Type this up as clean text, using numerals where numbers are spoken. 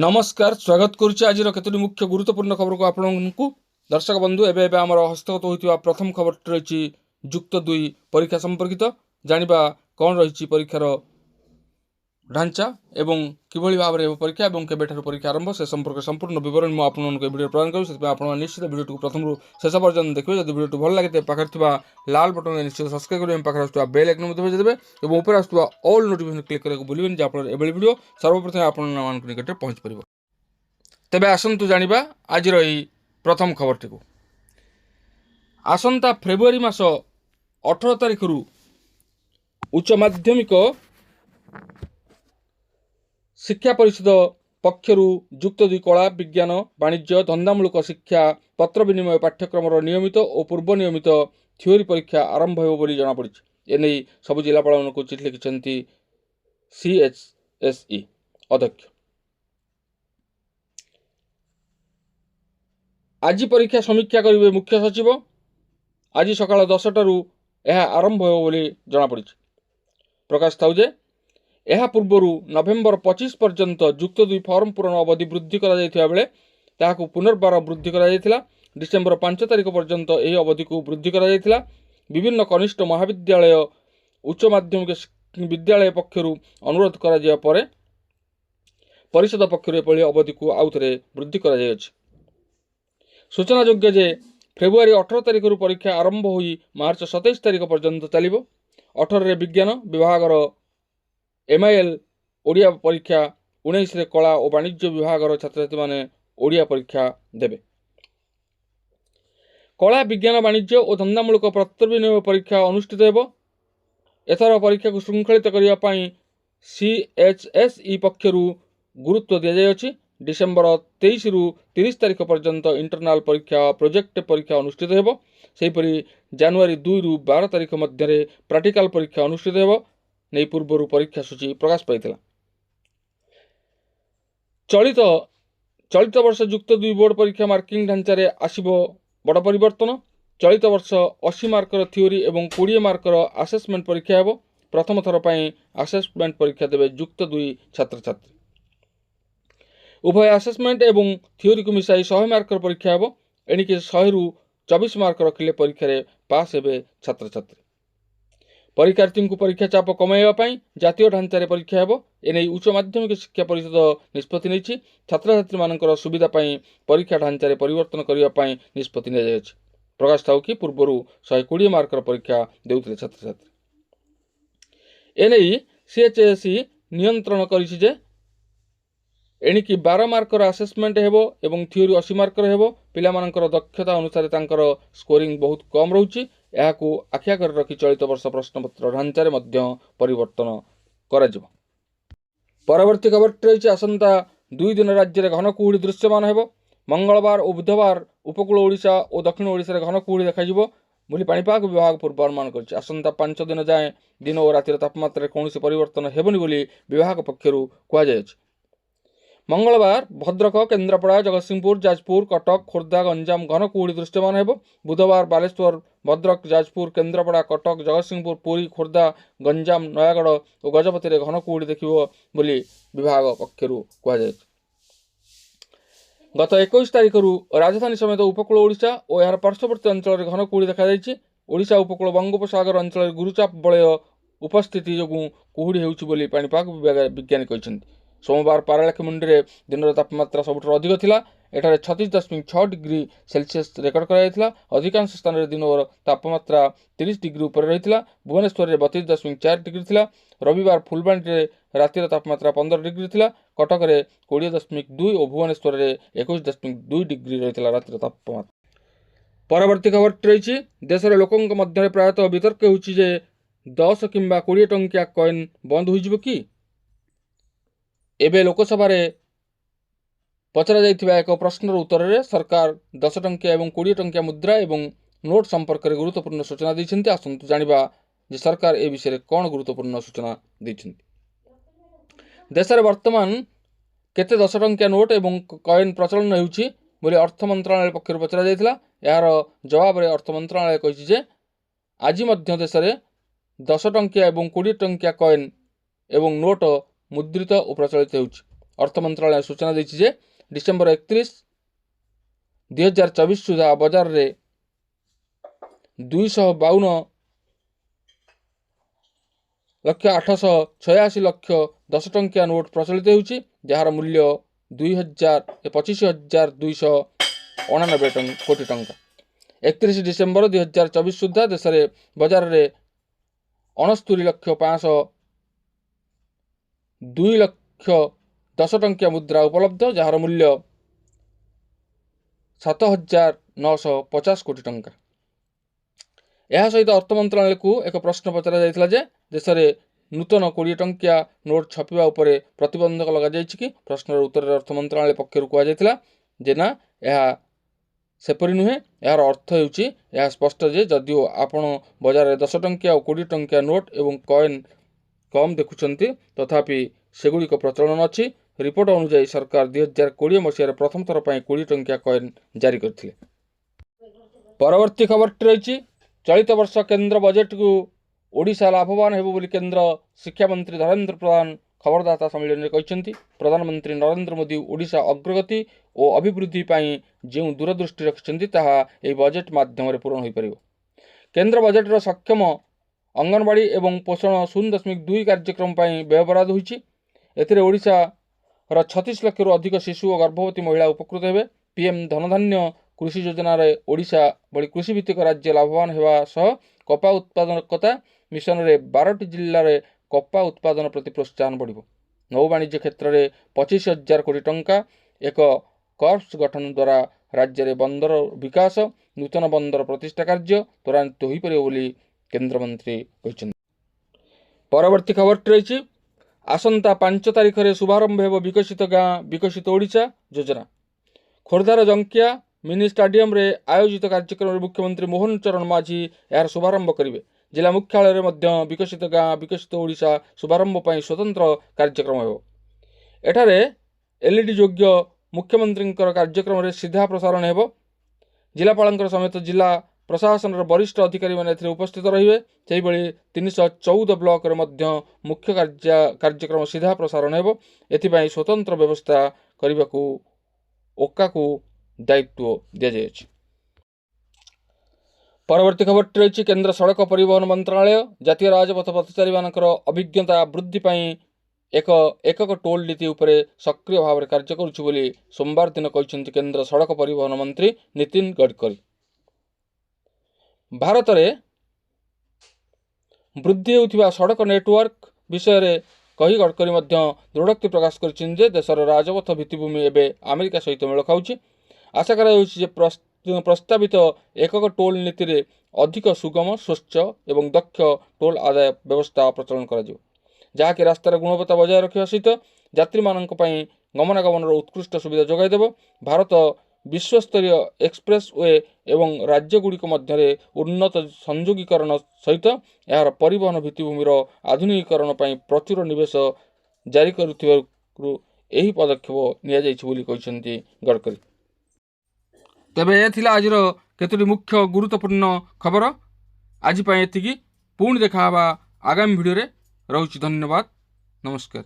नमस्कार स्वागत करुच्ची आज केतोटी मुख्य गुरुत्वपूर्ण खबर को आपको दर्शक बंधु एवं आम हस्तगत होता प्रथम खबर रही जुक्त 2 परीक्षा संपर्कित जानिबा कौन रही परीक्षार ढांचा एवं किभली भाव में परीक्षा और केबेठार परीक्षा आरंभ से संपर्क संपूर्ण विवरण मुझे आपको वीडियो प्रदान करूँ आप निश्चित वीडियो प्रथम शेष पर्यटन देखिए जब वीडियो भल लगे पाखे लाल बटन निश्चित सब्सक्राइब करेंगे पाखे आसुवा बेल आइकन बजाइदेवे और ऊपर आसुवा ऑल नोटिफिकेशन क्लिक करने भूलें जहाँफल एभली वीडियो सर्वप्रथम आप निकट पहुँच पार। तेबे आसतु जानिबा आज प्रथम खबरटी को आसंता फेब्रुआरी मास 18 तारिख उच्च माध्यमिक शिक्षा परिषद पक्षर जुक्त 2 कला विज्ञान वाणिज्य धंदामूलक शिक्षा पत्र विनिमय पाठ्यक्रम नियमित और पूर्व नियमित थ्योरी परीक्षा आरंभ हो जमापड़ी। एने सबु जिलापाल को चिठी लिखिं CHSE अध्यक्ष। आज परीक्षा समीक्षा करेंगे मुख्य सचिव। आज सकाल 10टारू यह आरंभ हो जमापड़ी। प्रकाश थाउ जे यह पूर्व नवेम्बर 25 पर्यंत जुक्त 2 फॉर्म पूरण अवधि वृद्धि करा पुनर्बार वृद्धि करा डिसेम्बर 5 तारिख पर्यंत यह अवधि को वृद्धि करा विभिन्न कनिष्ठ महाविद्यालय उच्च माध्यमिक विद्यालय पक्षर अनुरोध करा परे परिषद पक्षर एभली अवधि को आउ थे वृद्धि करा। सूचना योग्य जे फेब्रुआरी 18 तारिख परीक्षा आरंभ हो मार्च 27 तारिख पर्यंत चलिबो। 18 विज्ञान विभाग MIL ओडिया परीक्षा 19 कला और वाणिज्य विभाग छात्र छात्री माने ओडिया परीक्षा देबे। कला विज्ञान वाणिज्य और धंदामूलक पत्र विनिमय परीक्षा अनुष्ठित हेबो। एथर परीक्षा को श्रृंखलित करने पाई CHSE पक्षरु गुरुत्व दिया जायछि। डिसेम्बर 23 रु 30 तारिख पर्यंत इंटरनाल परीक्षा प्रोजेक्ट परीक्षा अनुष्ठित हेबो। सेहीपरि जनवरी 2 रु 12 तारिख मध्य प्रैक्टिकल परीक्षा अनुष्ठित हेबो नहीं पूर्व परीक्षा सूची प्रकाश पाई। चलित वर्ष जुक्त 2 बोर्ड परीक्षा मार्किंग ढांचारे आसिबो बड़ परिवर्तन। चलित वर्ष 80 मार्कर थ्योरी और 20 मार्कर आसेसमेंट परीक्षा हेबो। प्रथम थर पई आसेसमेंट परीक्षा देबे जुक्त 2 छात्र छात्री। उभय आसेसमेंट एवं थ्योरी को मिसाई 100 मार्कर परीक्षा हेबो। एणिके 100 रु 24 मार्क रखिले परीक्षा रे पास हेबे छात्र छात्री। परीक्षार्थी को परीक्षा चाप कमाइवाई जातीय ढांचार परीक्षा हेबो। एने उच्च माध्यमिक शिक्षा परिषद निष्पत्ति नहीं छात्र छात्री मानकर सुविधा परीक्षा ढांचार परिवर्तन करने निष्पत्ति नि। प्रकाश थाउ कि पूर्व 120 मार्कर परीक्षा देउथिले छात्र छात्री। एने CHSE नियंत्रण करिछि एणिकी 12 मार्कर आसेसमेंट हेबो एवं थ्योरी 80 मार्कर हेबो। पिला मानकर दक्षता अनुसार तांकर स्कोरिंग बहुत कम रहुछि। यहाकू आखि आगे रखी चलित वर्ष प्रश्नपत्र ढांचार परिवर्तन कराजिबो। परवर्ती खबर रही आसंता 2 दिन राज्य में घन कुहुड़ी दृश्यमान हेबो। मंगलवार और बुधवार उपकूल ओडिशा और दक्षिण ओडिशा रे घन कुहुड़ी देखाजिबो बोली पाणीपाग विभाग पूर्वानुमान करछि। आसंता 5 दिन जाए दिन और रातिर तापमात्रा कौन परिवर्तन हेबनी बोली विभाग पक्षरु कहुଯାଇଛି। मंगलवार भद्रक केन्द्रापड़ा जगतसिंहपुर जाजपुर कटक खोर्धा गंजाम घन कुहुड़ी दृश्यमान हेबो। बुधवार बालेश्वर भद्रक जाजपुर केन्द्रापड़ा कटक जगतसिंहपुर पुरी खोर्धा गंजाम नयागढ़ और गजपति घन कुहुड़ी देखिबो बोली विभाग पक्षरु कहुଯାଇଛି। गत 21 तारिख राजधानी समेत उपकूल ओडिशा और यार पार्श्ववर्ती अंचल घन कुहुड़ी देखा जायछि। ओडिशा उपकूल बंगोपसागर अंचल गुरुचाप बलय उपस्थिति जोगु कुहुड़ी हेउछि बोली पाणीपाग विज्ञानी कहिसेंति। सोमवार पारालाखेमुंडी में दिन तापमात्रा सबुठ अधिक थिला। एठारे 36.6 डिग्री सेल्सियस रेकर्ड करा। अधिकांश स्थान में दिन और तापमात्रा 30 डिग्री उपर रही। भुवनेश्वर में 32.4 डिग्री थिला। रविवार फुलबाणी में रातिर तापमात्रा 15 डिग्री थिला। कटक में 20.2 और भुवनेश्वर में 21.2 डिग्री रही रातिर तापमात्रा। परवर्ती खबर रही देशर लोकों मध्य प्रायतः वितर्क होउछि जे 10 किंबा 20 टंकिया कॉइन बंद होइजिबो कि। एबे लोकसभा पचरा जाइथिबा एक प्रश्नर उत्तर में सरकार 10 टंकिया और 20 टंकिया मुद्रा और नोट संपर्क में गुरुत्वपूर्ण सूचना दैछन्ति। आसंतु जानिबा जे सरकार ए विषय कौन गुरुत्वपूर्ण सूचना दैछन्ति। देश में वर्तमान केते 10 टंकिया नोट और कॉइन प्रचलन होउछि बोली अर्थ मंत्रालय पक्षर पचरा जाइथिला। यार जवाब रे अर्थ मंत्रालय कहिछि जे आज मध्य देश में 10 टंकिया और 20 टंकिया कॉइन और नोट मुद्रित और प्रचलित होउछि। अर्थ मंत्रालय सूचना देछि जे डिसेम्बर 31, 2024 सुधा बजार रे 252,886,10 टंकिया नोट प्रचलित होउछि जार मूल्य 25,2,299 कोटी टंका। 31 डिसेम्बर 2024 सुधा देश में बजार रे 69,502,00,10 टंकिया मुद्रा उपलब्ध जार मूल्य 7,950 कोटी टंका। यह सहित अर्थ मंत्रालय को एक प्रश्न पचरा जाइथिला जे देश में नूतन 20 टंकिया नोट छापिबा उपरे प्रतिबंधक लगा जाइछि कि प्रश्नर उत्तर अर्थ मंत्रालय पक्षरु कहा जाइथिला जे ना यह सेपरि नुहे। यार अर्थ हेउछि यह स्पष्ट जे जदिओ आपण बाजार रे 10 टंकिया और 20 टंकिया नोट एवं कॉइन कम देखुछंती तथापि सेगुड़िक प्रचलन अछि। रिपोर्ट अनुसार सरकार 2020 मसीह प्रथम थर पर 20 टंकिया कॉइन जारी करथिले। परवर्ती खबरटी रही चलित वर्ष केंद्र बजेट को ओडिशा लाभवान हेबो बोली केंद्र शिक्षा मंत्री धर्मेंद्र प्रधान खबरदाता सम्मेलन में कहते प्रधानमंत्री नरेंद्र मोदी ओडिशा अग्रगति और अभिवृद्धि पाई जो दूरदृष्टि रखिछंती ताहा एही बजेट माध्यम पूर्ण हो पारिबो। केंद्र बजेटर सक्षम अंगनवाड़ी एवं पोषण 0.2 कार्यक्रम पर व्ययबराद होइछि। एथिरे ओडिशा 36 लाख रु अधिक शिशु और गर्भवती महिला उपकृत हेबे। पीएम धनधान्य कृषि योजना रे ओडिशा बड़ी कृषि भित्तिक राज्य लाभवान हेबा सह कपा उत्पादकता मिशन रे 12टी जिल्ला रे कपा उत्पादन प्रति प्रोत्साहन बढ़िबो। नौ वाणिज्य क्षेत्र में 25,000 कोटी टंका एक कर्प्स गठन द्वारा राज्य में बंदर विकास नूतन बंदर प्रतिष्ठा कार्य त्वरान्वित हो पारे बोली केंद्र मंत्री कहते। परवर्ती खबर रही आसंता 5 तारिख में शुभारंभ हो विकसित गाँ विकसित ओडिशा योजना। खोर्धार जंकिया मिनी स्टाडियम रे आयोजित कार्यक्रम में मुख्यमंत्री मोहन चरण माझी यार शुभारंभ करेंगे। जिला मुख्यालय में विकसित गाँ विकसित ओडिशा शुभारंभ पर स्वतंत्र कार्यक्रम हो। एठारे एलईडी योग्य मुख्यमंत्री कार्यक्रम में सीधा प्रसारण हो। जिलापाल समेत जिला प्रशासन वरिष्ठ अधिकारी मैंने उपस्थित रहिबे। सेही भली 314 ब्लॉक रे मध्य मुख्य कार्यक्रम सीधा प्रसारण हो। एथिपाई स्वतंत्र व्यवस्था करने को ओका को दायित्व दिया जायछि। परवर्ती खबर रही केंद्र सड़क परिवहन मंत्रालय जातीय राजपथ पथचारी मानकर अभिज्ञता वृद्धि पाई एकक टोल नीति उपरे सक्रिय भाव में कार्य करुछि बोली सोमवार दिन कहते केंद्र सड़क परिवहन मंत्री नितिन गडकरी। भारत में वृद्धि होउथिबा सड़क नेटवर्क विषय रे कही गडकरी दृढ़ोक्ति प्रकाश कर देशर राजपथ भित्तिभूमि एवं अमेरिका सहित मेल खाऊछि। आशा कराଯାଉଛି प्रस्तावित एकक टोल नीति रे अधिक सुगम स्वच्छ एवं दक्ष टोल आदाय व्यवस्था प्रचलन करा जहाँकि रास्तार गुणवत्ता बजाय रखा सहित यात्री मानक पई गमनागमन उत्कृष्ट सुविधा जोगाई देव। भारत विश्वस्तरीय एक्सप्रेस वे एवं राज्यगुड़िक मध्य उन्नत संयोगीकरण सहित यार परिवहन भित्तिभूमिर आधुनिकीकरण पर प्रचुर निवेश जारी करुथिबारु एही पदक्षेप निया जाइछि बोली कहछन्ती गडकरी। तेबे यह थिला आजिर केतोटी मुख्य गुरुत्वपूर्ण खबर। आज एतिकी पुणी देखा आगामी भिडियो रे। रहुछि धन्यवाद नमस्कार।